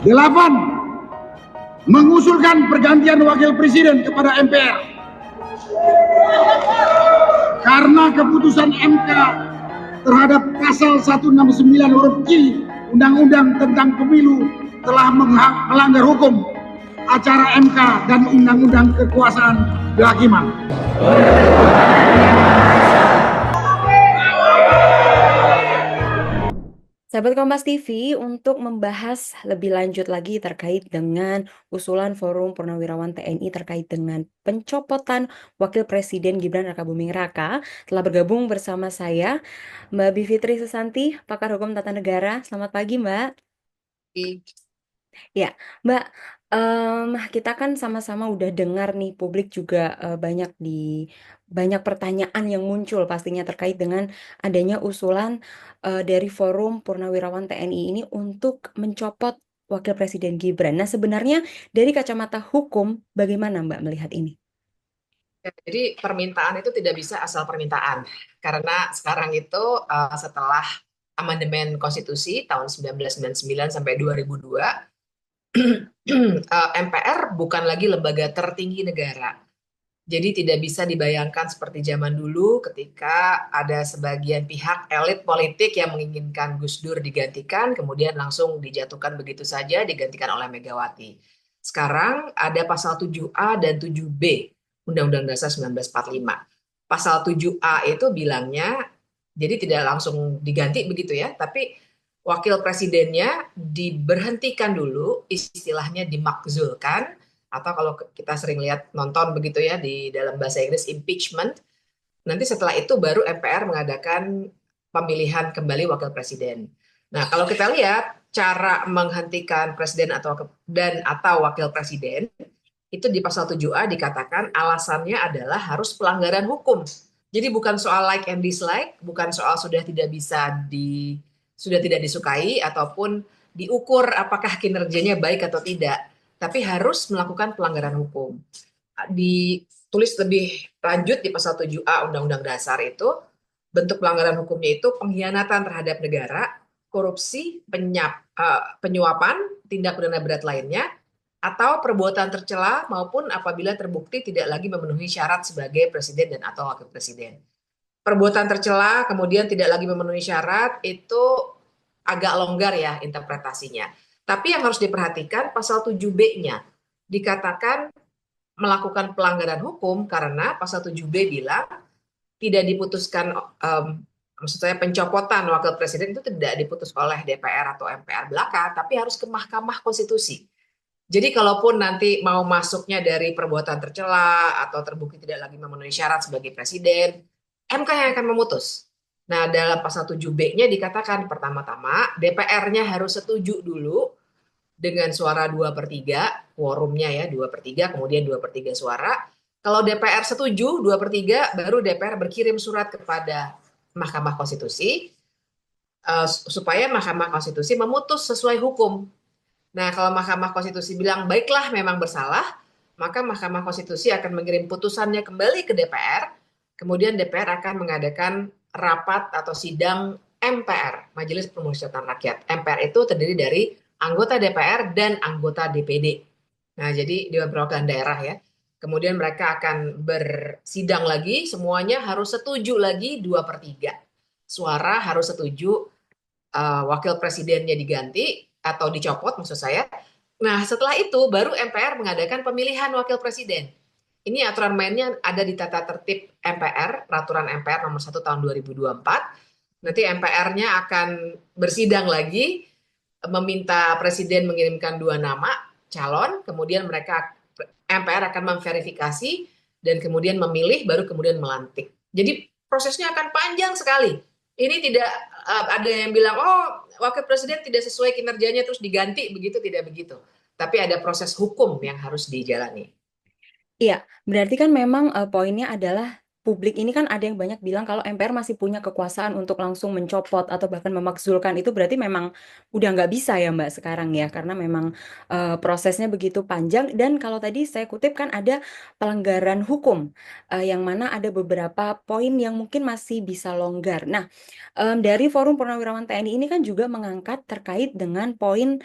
Delapan, mengusulkan pergantian wakil presiden kepada MPR. Karena keputusan MK terhadap pasal 169 huruf Q Undang-Undang tentang Pemilu telah melanggar hukum acara MK dan Undang-Undang Kekuasaan Kehakiman. Sahabat Kompas TV, untuk membahas lebih lanjut lagi terkait dengan usulan Forum Purnawirawan TNI terkait dengan pencopotan Wakil Presiden Gibran Rakabuming Raka, telah bergabung bersama saya Mbak Bivitri Susanti, pakar hukum tata negara. Selamat pagi, Mbak. Ya, Mbak, kita kan sama-sama udah dengar nih, publik juga banyak pertanyaan yang muncul pastinya terkait dengan adanya usulan dari Forum Purnawirawan TNI ini untuk mencopot Wakil Presiden Gibran. Nah, sebenarnya dari kacamata hukum, bagaimana Mbak melihat ini? Ya, jadi permintaan itu tidak bisa asal permintaan, karena sekarang itu setelah amandemen konstitusi tahun 1999 sampai 2002, MPR bukan lagi lembaga tertinggi negara. Jadi tidak bisa dibayangkan seperti zaman dulu ketika ada sebagian pihak elit politik yang menginginkan Gus Dur digantikan, kemudian langsung dijatuhkan begitu saja, digantikan oleh Megawati. Sekarang ada pasal 7A dan 7B Undang-Undang Dasar 1945. Pasal 7A itu bilangnya, jadi tidak langsung diganti begitu ya, tapi wakil presidennya diberhentikan dulu, istilahnya dimakzulkan, atau kalau kita sering lihat nonton begitu ya di dalam bahasa Inggris impeachment, nanti setelah itu baru MPR mengadakan pemilihan kembali wakil presiden. Nah, kalau kita lihat cara menghentikan presiden atau wakil presiden itu di pasal 7A dikatakan alasannya adalah harus pelanggaran hukum. Jadi bukan soal like and dislike, bukan soal sudah tidak disukai ataupun diukur apakah kinerjanya baik atau tidak, tapi harus melakukan pelanggaran hukum. Ditulis lebih lanjut di pasal 7A Undang-Undang Dasar itu, bentuk pelanggaran hukumnya itu pengkhianatan terhadap negara, korupsi, penyuapan, tindak pidana berat lainnya, atau perbuatan tercela maupun apabila terbukti tidak lagi memenuhi syarat sebagai presiden dan atau wakil presiden. Perbuatan tercela kemudian tidak lagi memenuhi syarat itu agak longgar ya interpretasinya. Tapi yang harus diperhatikan pasal 7B-nya dikatakan melakukan pelanggaran hukum karena pasal 7B bilang tidak diputuskan, maksud saya pencopotan wakil presiden itu tidak diputus oleh DPR atau MPR belaka, tapi harus ke Mahkamah Konstitusi. Jadi kalaupun nanti mau masuknya dari perbuatan tercela atau terbukti tidak lagi memenuhi syarat sebagai presiden, MK yang akan memutus. Nah, dalam pasal 7B-nya dikatakan pertama-tama DPR-nya harus setuju dulu dengan suara 2/3, quorumnya ya 2/3, kemudian 2/3 suara. Kalau DPR setuju 2/3, baru DPR berkirim surat kepada Mahkamah Konstitusi supaya Mahkamah Konstitusi memutus sesuai hukum. Nah, kalau Mahkamah Konstitusi bilang baiklah memang bersalah, maka Mahkamah Konstitusi akan mengirim putusannya kembali ke DPR, kemudian DPR akan mengadakan rapat atau sidang MPR, Majelis Permusyawaratan Rakyat. MPR itu terdiri dari anggota DPR dan anggota DPD. Nah, jadi Dewan Perwakilan Daerah ya. Kemudian mereka akan bersidang lagi, semuanya harus setuju lagi 2/3. Suara harus setuju wakil presidennya diganti atau dicopot maksud saya. Nah, setelah itu baru MPR mengadakan pemilihan wakil presiden. Ini aturan mainnya ada di tata tertib MPR, peraturan MPR nomor 1 tahun 2024. Nanti MPR-nya akan bersidang lagi, meminta presiden mengirimkan 2 nama calon, kemudian MPR akan memverifikasi dan kemudian memilih, baru kemudian melantik. Jadi prosesnya akan panjang sekali. Ini tidak ada yang bilang, oh wakil presiden tidak sesuai kinerjanya terus diganti, begitu, tidak begitu. Tapi ada proses hukum yang harus dijalani. Iya, berarti kan memang poinnya adalah publik ini kan ada yang banyak bilang kalau MPR masih punya kekuasaan untuk langsung mencopot atau bahkan memakzulkan, itu berarti memang udah nggak bisa ya Mbak sekarang ya, karena memang prosesnya begitu panjang. Dan kalau tadi saya kutip kan ada pelanggaran hukum, yang mana ada beberapa poin yang mungkin masih bisa longgar. Nah, dari Forum Purnawirawan TNI ini kan juga mengangkat terkait dengan poin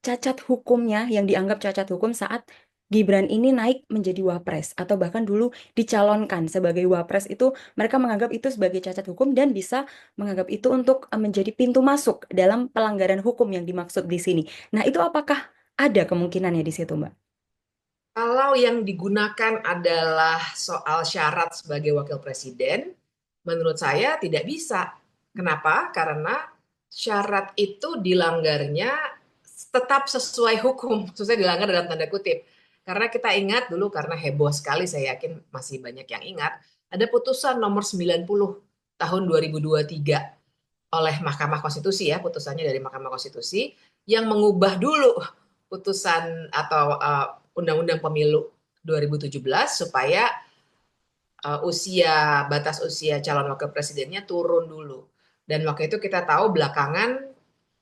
cacat hukumnya, yang dianggap cacat hukum saat Gibran ini naik menjadi wapres atau bahkan dulu dicalonkan sebagai wapres, itu mereka menganggap itu sebagai cacat hukum dan bisa menganggap itu untuk menjadi pintu masuk dalam pelanggaran hukum yang dimaksud di sini. Nah, itu apakah ada kemungkinannya di situ, Mbak? Kalau yang digunakan adalah soal syarat sebagai wakil presiden, menurut saya tidak bisa. Kenapa? Karena syarat itu dilanggarnya tetap sesuai hukum, khususnya dilanggar dalam tanda kutip. Karena kita ingat dulu, karena heboh sekali, saya yakin masih banyak yang ingat, ada putusan nomor 90 tahun 2023 oleh Mahkamah Konstitusi, ya, putusannya dari Mahkamah Konstitusi, yang mengubah dulu putusan atau Undang-Undang Pemilu 2017 supaya batas usia calon wakil presidennya turun dulu. Dan waktu itu kita tahu belakangan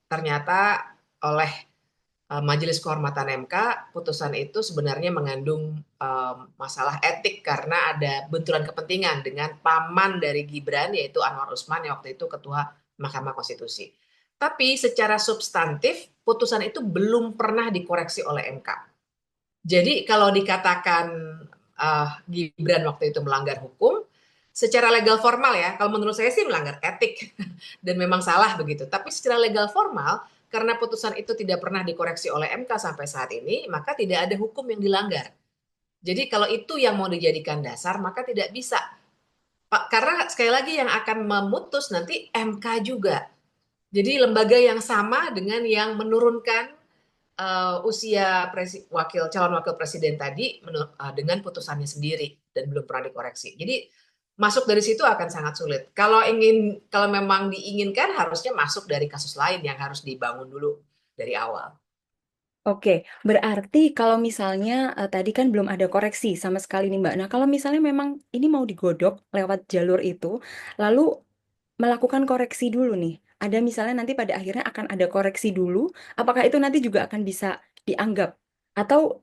ternyata oleh Majelis Kehormatan MK, putusan itu sebenarnya mengandung masalah etik karena ada benturan kepentingan dengan paman dari Gibran, yaitu Anwar Usman, yang waktu itu Ketua Mahkamah Konstitusi. Tapi secara substantif, putusan itu belum pernah dikoreksi oleh MK. Jadi kalau dikatakan Gibran waktu itu melanggar hukum, secara legal formal ya, kalau menurut saya sih melanggar etik dan memang salah begitu. Tapi secara legal formal, karena putusan itu tidak pernah dikoreksi oleh MK sampai saat ini, maka tidak ada hukum yang dilanggar. Jadi kalau itu yang mau dijadikan dasar, maka tidak bisa. Karena sekali lagi yang akan memutus nanti MK juga. Jadi lembaga yang sama dengan yang menurunkan usia calon wakil presiden tadi dengan putusannya sendiri dan belum pernah dikoreksi. Jadi masuk dari situ akan sangat sulit. Kalau memang diinginkan, harusnya masuk dari kasus lain yang harus dibangun dulu dari awal. Oke, berarti kalau misalnya tadi kan belum ada koreksi sama sekali nih Mbak. Nah, kalau misalnya memang ini mau digodok lewat jalur itu, lalu melakukan koreksi dulu nih. Ada misalnya nanti pada akhirnya akan ada koreksi dulu, apakah itu nanti juga akan bisa dianggap? Atau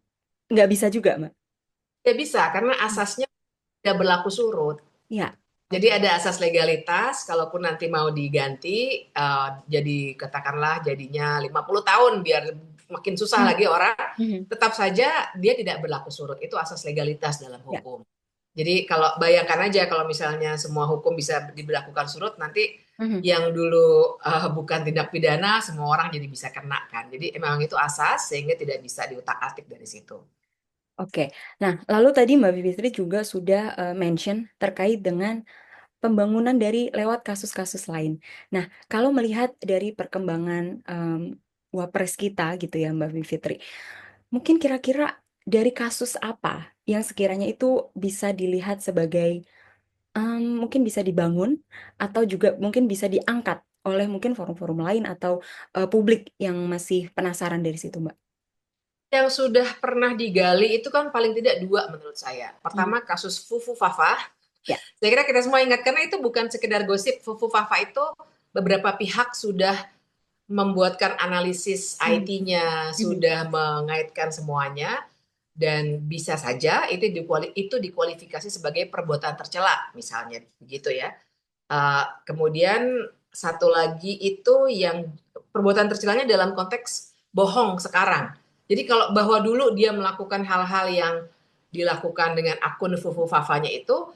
nggak bisa juga, Mbak? Ya bisa, karena asasnya tidak berlaku surut. Ya, Jadi oke. ada asas legalitas, kalaupun nanti mau diganti, jadi katakanlah jadinya 50 tahun, biar makin susah Hmm. lagi orang, Mhm. tetap saja dia tidak berlaku surut. Itu asas legalitas dalam Ya. hukum. Jadi kalau bayangkan aja kalau misalnya semua hukum bisa diberlakukan surut, nanti Mhm. yang dulu bukan tindak pidana, semua orang jadi bisa kena kan. Jadi memang itu asas sehingga tidak bisa diutak-atik dari situ. Oke. Nah, lalu tadi Mbak Bivitri juga sudah mention terkait dengan pembangunan dari lewat kasus-kasus lain. Nah, kalau melihat dari perkembangan Wapres kita gitu ya Mbak Bivitri, mungkin kira-kira dari kasus apa yang sekiranya itu bisa dilihat sebagai mungkin bisa dibangun atau juga mungkin bisa diangkat oleh mungkin forum-forum lain atau publik yang masih penasaran dari situ, Mbak? Yang sudah pernah digali itu kan paling tidak dua menurut saya. Mhm. Pertama kasus Fufu Fafa. Ya. Saya kira kita semua ingat karena itu bukan sekedar gosip. Fufu Fafa itu beberapa pihak sudah membuatkan analisis Mhm. IT-nya, Mhm. sudah mengaitkan semuanya, dan bisa saja itu dikualifikasi sebagai perbuatan tercela, misalnya begitu ya. Kemudian satu lagi itu yang perbuatan tercelanya dalam konteks bohong sekarang. Jadi kalau bahwa dulu dia melakukan hal-hal yang dilakukan dengan akun Fufu Fafanya itu,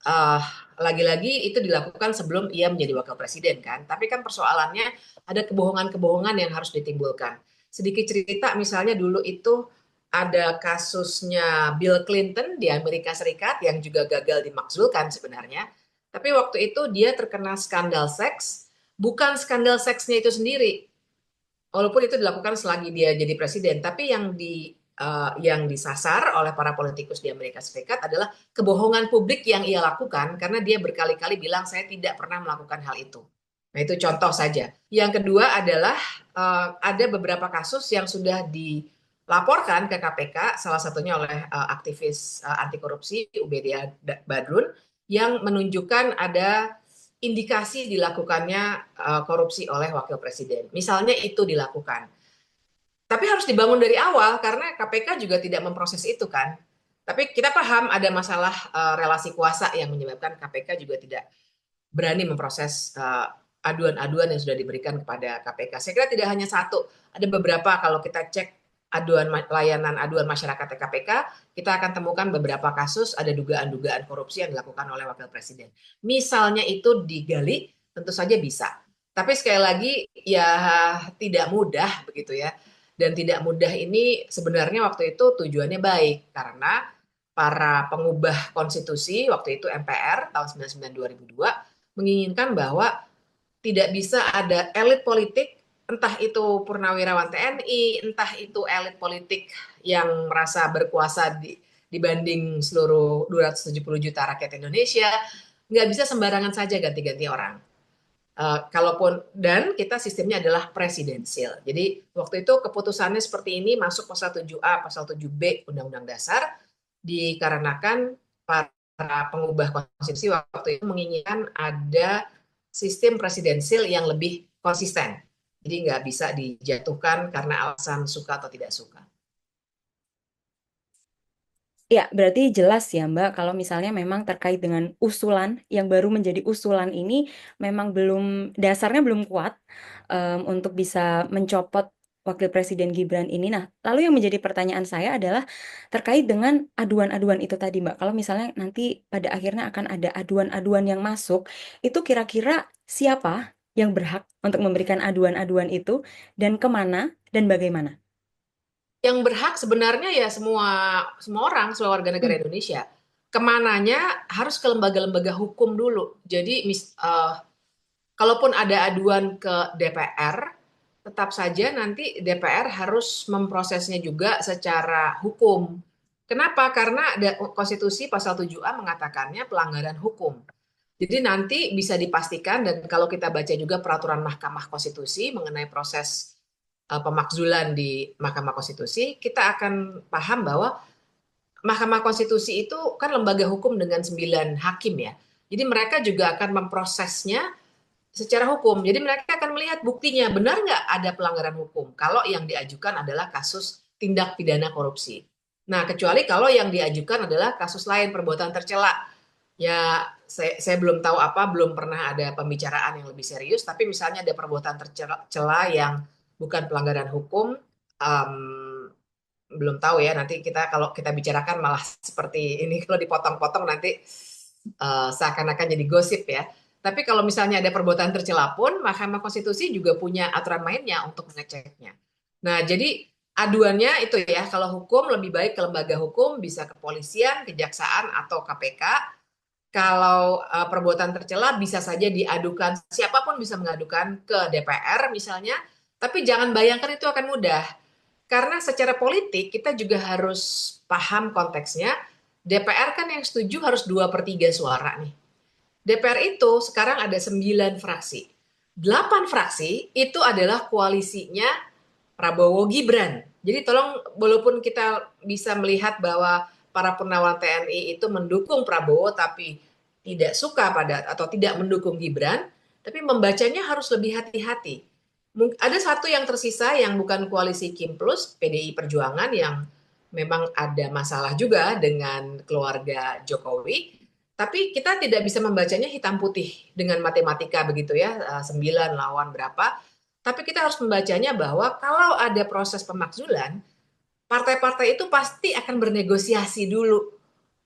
uh, lagi-lagi itu dilakukan sebelum ia menjadi wakil presiden kan. Tapi kan persoalannya ada kebohongan-kebohongan yang harus ditimbulkan. Sedikit cerita, misalnya dulu itu ada kasusnya Bill Clinton di Amerika Serikat yang juga gagal dimakzulkan sebenarnya. Tapi waktu itu dia terkena skandal seks, bukan skandal seksnya itu sendiri, walaupun itu dilakukan selagi dia jadi presiden, tapi yang disasar oleh para politikus di Amerika Serikat adalah kebohongan publik yang ia lakukan karena dia berkali-kali bilang saya tidak pernah melakukan hal itu. Nah, itu contoh saja. Yang kedua adalah ada beberapa kasus yang sudah laporkan ke KPK, salah satunya oleh aktivis anti korupsi Ubedia Badrun, yang menunjukkan ada indikasi dilakukannya korupsi oleh wakil presiden. Misalnya itu dilakukan. Tapi harus dibangun dari awal karena KPK juga tidak memproses itu kan. Tapi kita paham ada masalah relasi kuasa yang menyebabkan KPK juga tidak berani memproses aduan-aduan yang sudah diberikan kepada KPK. Saya kira tidak hanya satu, ada beberapa. Kalau kita cek layanan aduan masyarakat KPK, kita akan temukan beberapa kasus ada dugaan-dugaan korupsi yang dilakukan oleh wakil presiden. Misalnya itu digali, tentu saja bisa. Tapi sekali lagi ya tidak mudah begitu ya. Dan tidak mudah ini sebenarnya waktu itu tujuannya baik karena para pengubah konstitusi waktu itu MPR tahun 99 2002 menginginkan bahwa tidak bisa ada elit politik, entah itu purnawirawan TNI, entah itu elit politik yang merasa berkuasa dibanding seluruh 270 juta rakyat Indonesia, nggak bisa sembarangan saja ganti-ganti orang. Kalaupun dan kita sistemnya adalah presidensial. Jadi waktu itu keputusannya seperti ini masuk pasal 7A, pasal 7B Undang-Undang Dasar dikarenakan para pengubah konstitusi waktu itu menginginkan ada sistem presidensial yang lebih konsisten. Jadi nggak bisa dijatuhkan karena alasan suka atau tidak suka. Ya, berarti jelas ya Mbak, kalau misalnya memang terkait dengan usulan yang baru menjadi usulan ini memang dasarnya belum kuat untuk bisa mencopot Wakil Presiden Gibran ini. Nah, lalu yang menjadi pertanyaan saya adalah terkait dengan aduan-aduan itu tadi Mbak. Kalau misalnya nanti pada akhirnya akan ada aduan-aduan yang masuk, itu kira-kira siapa yang berhak untuk memberikan aduan-aduan itu dan kemana dan bagaimana? Yang berhak sebenarnya ya semua orang, semua warga negara Indonesia. Kemananya harus ke lembaga-lembaga hukum dulu. Jadi kalaupun ada aduan ke DPR, tetap saja nanti DPR harus memprosesnya juga secara hukum. Kenapa? Karena ada konstitusi pasal 7A mengatakannya pelanggaran hukum. Jadi nanti bisa dipastikan, dan kalau kita baca juga peraturan Mahkamah Konstitusi mengenai proses pemakzulan di Mahkamah Konstitusi, kita akan paham bahwa Mahkamah Konstitusi itu kan lembaga hukum dengan 9 hakim ya. Jadi mereka juga akan memprosesnya secara hukum. Jadi mereka akan melihat buktinya, benar nggak ada pelanggaran hukum kalau yang diajukan adalah kasus tindak pidana korupsi. Nah, kecuali kalau yang diajukan adalah kasus lain, perbuatan tercela. Ya, saya belum tahu belum pernah ada pembicaraan yang lebih serius, tapi misalnya ada perbuatan tercela yang bukan pelanggaran hukum, belum tahu ya, nanti kalau kita bicarakan malah seperti ini, kalau dipotong-potong nanti seakan-akan jadi gosip ya. Tapi kalau misalnya ada perbuatan tercela pun, Mahkamah Konstitusi juga punya aturan mainnya untuk mengeceknya. Nah, jadi aduannya itu ya, kalau hukum lebih baik ke lembaga hukum, bisa kepolisian, kejaksaan, atau KPK. Kalau perbuatan tercela bisa saja diadukan, siapapun bisa mengadukan ke DPR misalnya, tapi jangan bayangkan itu akan mudah. Karena secara politik kita juga harus paham konteksnya, DPR kan yang setuju harus 2/3 suara nih. DPR itu sekarang ada 9 fraksi. 8 fraksi itu adalah koalisinya Prabowo Gibran. Jadi tolong, walaupun kita bisa melihat bahwa para purnawirawan TNI itu mendukung Prabowo tapi tidak suka atau tidak mendukung Gibran, tapi membacanya harus lebih hati-hati. Ada satu yang tersisa yang bukan koalisi Kim Plus, PDI Perjuangan, yang memang ada masalah juga dengan keluarga Jokowi. Tapi kita tidak bisa membacanya hitam putih dengan matematika begitu ya, 9 lawan berapa. Tapi kita harus membacanya bahwa kalau ada proses pemakzulan, partai-partai itu pasti akan bernegosiasi dulu.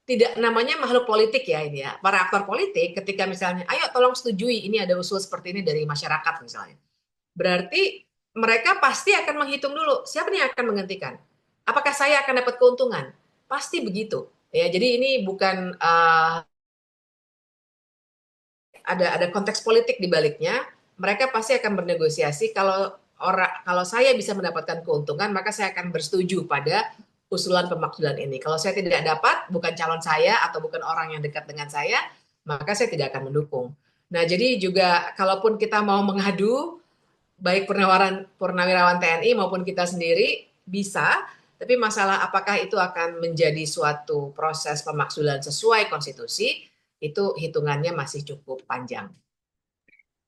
Tidak, namanya makhluk politik ya ini ya. Para aktor politik ketika misalnya, ayo tolong setujui ini ada usul seperti ini dari masyarakat misalnya. Berarti mereka pasti akan menghitung dulu, siapa nih yang akan menggantikan? Apakah saya akan dapat keuntungan? Pasti begitu. Ya, jadi ini bukan ada konteks politik di baliknya. Mereka pasti akan bernegosiasi, kalau saya bisa mendapatkan keuntungan, maka saya akan bersetuju pada usulan pemakzulan ini. Kalau saya tidak dapat, bukan calon saya atau bukan orang yang dekat dengan saya, maka saya tidak akan mendukung. Nah, jadi juga kalaupun kita mau mengadu, baik purnawirawan TNI maupun kita sendiri bisa, Tapi masalah apakah itu akan menjadi suatu proses pemakzulan sesuai konstitusi, itu hitungannya masih cukup panjang.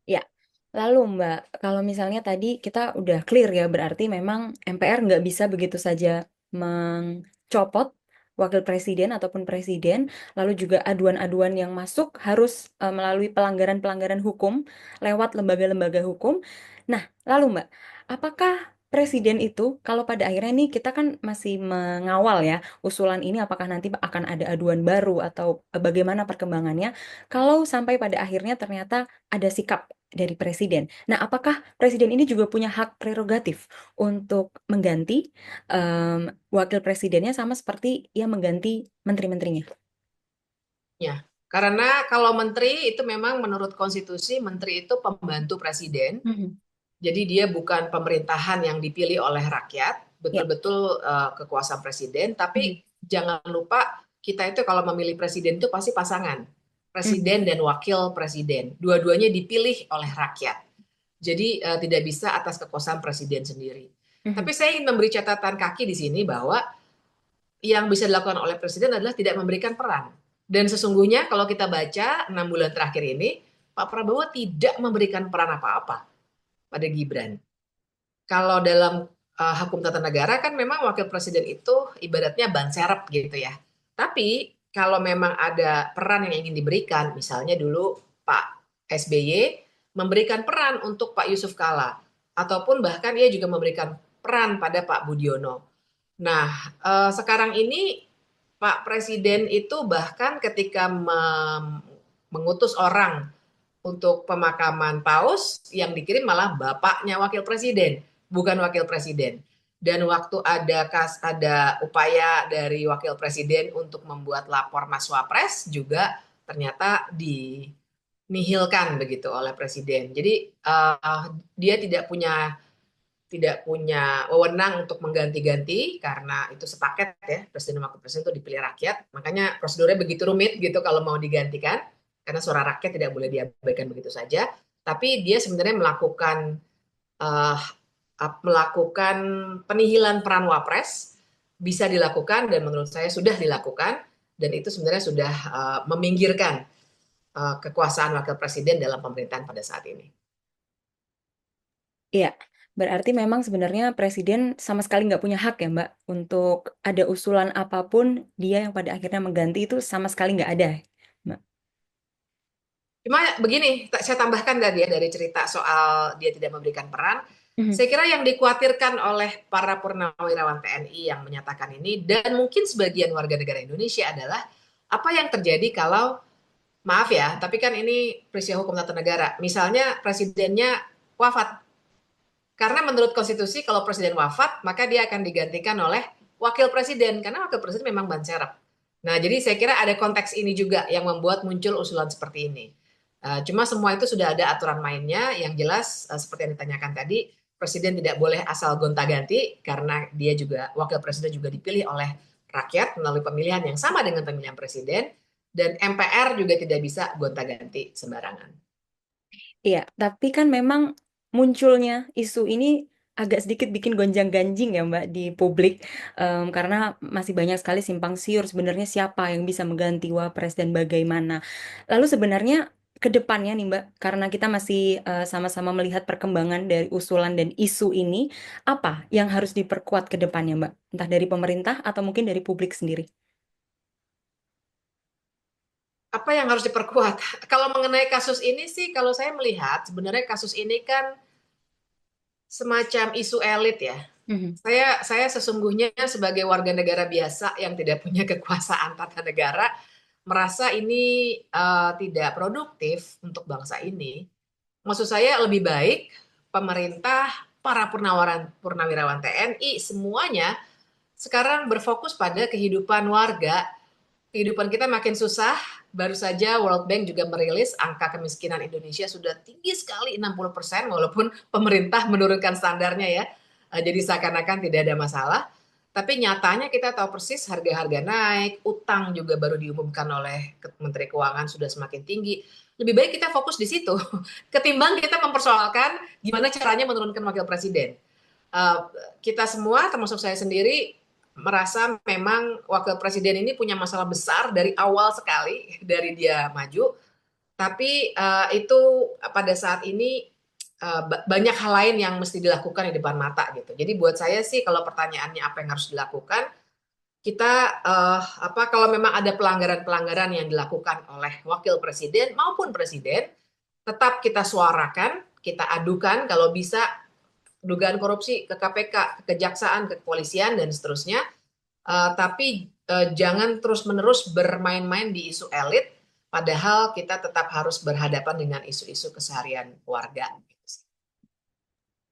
Ya, lalu Mbak, kalau misalnya tadi kita udah clear ya, berarti memang MPR nggak bisa begitu saja mencopot wakil presiden ataupun presiden, lalu juga aduan-aduan yang masuk harus melalui pelanggaran-pelanggaran hukum lewat lembaga-lembaga hukum. Nah, lalu Mbak, apakah presiden itu, kalau pada akhirnya nih kita kan masih mengawal ya, usulan ini apakah nanti akan ada aduan baru atau bagaimana perkembangannya, kalau sampai pada akhirnya ternyata ada sikap dari presiden. Nah, apakah presiden ini juga punya hak prerogatif untuk mengganti wakil presidennya sama seperti ia mengganti menteri-menterinya? Ya, karena kalau menteri itu memang menurut konstitusi, menteri itu pembantu presiden. Mhm. Jadi dia bukan pemerintahan yang dipilih oleh rakyat, Ya. betul-betul kekuasaan presiden. Mhm. Tapi jangan lupa kita itu kalau memilih presiden itu pasti pasangan. Mhm. Presiden dan wakil presiden. Dua-duanya dipilih oleh rakyat. Jadi tidak bisa atas kekuasaan presiden sendiri. Mhm. Tapi saya ingin memberi catatan kaki di sini bahwa yang bisa dilakukan oleh presiden adalah tidak memberikan peran. Dan sesungguhnya kalau kita baca 6 bulan terakhir ini, Pak Prabowo tidak memberikan peran apa-apa pada Gibran. Kalau dalam hukum tata negara kan memang wakil presiden itu ibaratnya ban serep gitu ya. Tapi kalau memang ada peran yang ingin diberikan, misalnya dulu Pak SBY memberikan peran untuk Pak Yusuf Kala, ataupun bahkan ia juga memberikan peran pada Pak Budiono. Nah, sekarang ini Pak Presiden itu bahkan ketika mengutus orang untuk pemakaman paus yang dikirim malah bapaknya wakil presiden, bukan wakil presiden. Dan waktu ada upaya dari wakil presiden untuk membuat lapor Mas Wapres juga ternyata dinihilkan begitu oleh presiden. Jadi dia tidak punya wewenang untuk mengganti-ganti karena itu sepaket ya, presiden dan wakil presiden itu dipilih rakyat. Makanya prosedurnya begitu rumit gitu kalau mau digantikan karena suara rakyat tidak boleh diabaikan begitu saja. Tapi dia sebenarnya uh, melakukan penihilan peran wapres bisa dilakukan dan menurut saya sudah dilakukan dan itu sebenarnya sudah meminggirkan kekuasaan wakil presiden dalam pemerintahan pada saat ini. Iya, berarti memang sebenarnya presiden sama sekali nggak punya hak ya Mbak, untuk ada usulan apapun dia yang pada akhirnya mengganti itu sama sekali nggak ada, Mbak. Cuma begini, saya tambahkan tadi ya dari cerita soal dia tidak memberikan peran. Mhm. Saya kira yang dikhawatirkan oleh para purnawirawan TNI yang menyatakan ini dan mungkin sebagian warga negara Indonesia adalah apa yang terjadi kalau, maaf ya, tapi kan ini peristiwa hukum tata negara. Misalnya presidennya wafat. Karena menurut konstitusi kalau presiden wafat, maka dia akan digantikan oleh wakil presiden karena wakil presiden memang ban serep. Nah, jadi saya kira ada konteks ini juga yang membuat muncul usulan seperti ini. Cuma semua itu sudah ada aturan mainnya yang jelas seperti yang ditanyakan tadi, presiden tidak boleh asal gonta-ganti karena dia juga wakil presiden juga dipilih oleh rakyat melalui pemilihan yang sama dengan pemilihan presiden dan MPR juga tidak bisa gonta-ganti sembarangan. Iya, tapi kan memang munculnya isu ini agak sedikit bikin gonjang-ganjing ya Mbak di publik. Karena masih banyak sekali simpang siur sebenarnya siapa yang bisa mengganti Wapres dan bagaimana. Lalu sebenarnya ke depannya nih Mbak, karena kita masih sama-sama melihat perkembangan dari usulan dan isu ini, apa yang harus diperkuat ke depannya Mbak? Entah dari pemerintah atau mungkin dari publik sendiri. Apa yang harus diperkuat? Kalau mengenai kasus ini sih, kalau saya melihat sebenarnya kasus ini kan semacam isu elit ya. Mhm. Saya sesungguhnya sebagai warga negara biasa yang tidak punya kekuasaan tata negara merasa ini tidak produktif untuk bangsa ini. Maksud saya lebih baik pemerintah, para purnawirawan TNI semuanya sekarang berfokus pada kehidupan warga. Kehidupan kita makin susah. Baru saja World Bank juga merilis angka kemiskinan Indonesia sudah tinggi sekali 60% walaupun pemerintah menurunkan standarnya ya. Jadi seakan-akan tidak ada masalah. Tapi nyatanya kita tahu persis harga-harga naik, utang juga baru diumumkan oleh Menteri Keuangan sudah semakin tinggi. Lebih baik kita fokus di situ ketimbang kita mempersoalkan gimana caranya menurunkan wakil presiden. Kita semua termasuk saya sendiri merasa memang wakil presiden ini punya masalah besar dari awal sekali dari dia maju. Tapi itu pada saat ini banyak hal lain yang mesti dilakukan di depan mata gitu. Jadi buat saya sih kalau pertanyaannya apa yang harus dilakukan, kita kalau memang ada pelanggaran-pelanggaran yang dilakukan oleh wakil presiden maupun presiden, tetap kita suarakan, kita adukan kalau bisa dugaan korupsi ke KPK, ke Kejaksaan, ke Kepolisian dan seterusnya. Tapi jangan terus-menerus bermain-main di isu elit, padahal kita tetap harus berhadapan dengan isu-isu keseharian warga.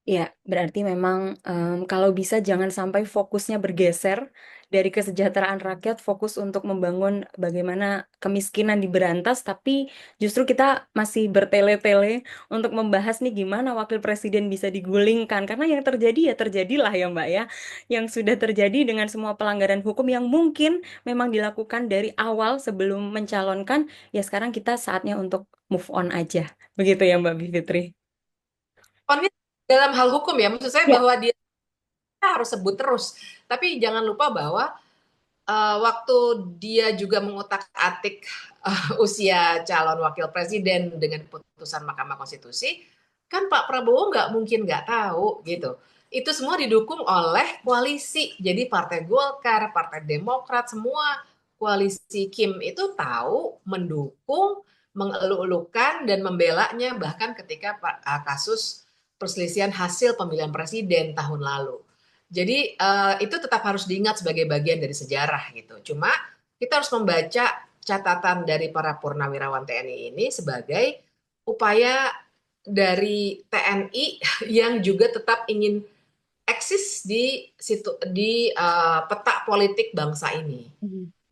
Ya, berarti memang kalau bisa jangan sampai fokusnya bergeser dari kesejahteraan rakyat, fokus untuk membangun bagaimana kemiskinan diberantas, tapi justru kita masih bertele-tele untuk membahas nih gimana wakil presiden bisa digulingkan. Karena yang terjadi ya terjadilah ya Mbak ya, yang sudah terjadi dengan semua pelanggaran hukum yang mungkin memang dilakukan dari awal sebelum mencalonkan, ya sekarang kita saatnya untuk move on aja. Begitu ya Mbak Bivitri? Pokoknya dalam hal hukum ya, maksud saya Ya. bahwa dia harus sebut terus. Tapi jangan lupa bahwa waktu dia juga mengutak-atik usia calon wakil presiden dengan putusan Mahkamah Konstitusi, kan Pak Prabowo nggak mungkin nggak tahu gitu. Itu semua didukung oleh koalisi. Jadi Partai Golkar, Partai Demokrat, semua koalisi Kim itu tahu, mendukung, mengeluh-elukan dan membelanya bahkan ketika kasus perselisihan hasil pemilihan presiden tahun lalu. Jadi itu tetap harus diingat sebagai bagian dari sejarah gitu. Cuma kita harus membaca catatan dari para purnawirawan TNI ini sebagai upaya dari TNI yang juga tetap ingin eksis di peta politik bangsa ini.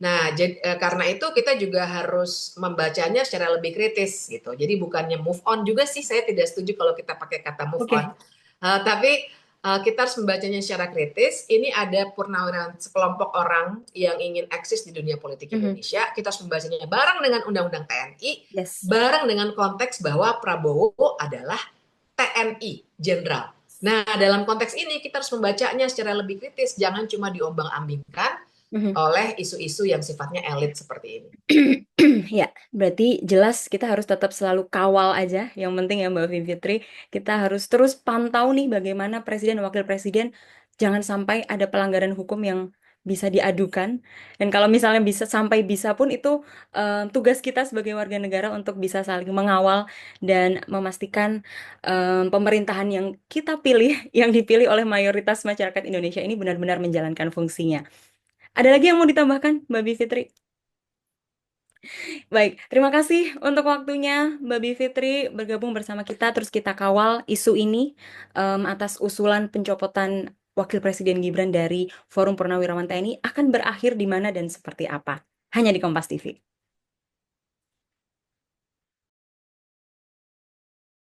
Nah, karena itu kita juga harus membacanya secara lebih kritis gitu. Jadi bukannya move on juga sih, saya tidak setuju kalau kita pakai kata move on. Tapi kita harus membacanya secara kritis. Ini ada purnawirawan sekelompok orang yang ingin eksis di dunia politik Indonesia. Kita harus membacanya bareng dengan Undang-Undang TNI, bareng dengan konteks bahwa Prabowo adalah TNI Jenderal. Nah, dalam konteks ini kita harus membacanya secara lebih kritis, jangan cuma diombang-ambingkan oleh isu-isu yang sifatnya elit seperti ini. Ya, berarti jelas kita harus tetap selalu kawal aja. Yang penting ya Mbak Fitri, kita harus terus pantau nih bagaimana presiden dan wakil presiden jangan sampai ada pelanggaran hukum yang bisa diadukan. Dan kalau misalnya bisa pun itu tugas kita sebagai warga negara untuk bisa saling mengawal dan memastikan pemerintahan yang kita pilih, yang dipilih oleh mayoritas masyarakat Indonesia ini benar-benar menjalankan fungsinya. Ada lagi yang mau ditambahkan, Mbak Bivitri? Baik, terima kasih untuk waktunya Mbak Bivitri bergabung bersama kita, terus kita kawal isu ini atas usulan pencopotan Wakil Presiden Gibran dari Forum Purnawirawan TNI akan berakhir di mana dan seperti apa. Hanya di Kompas TV.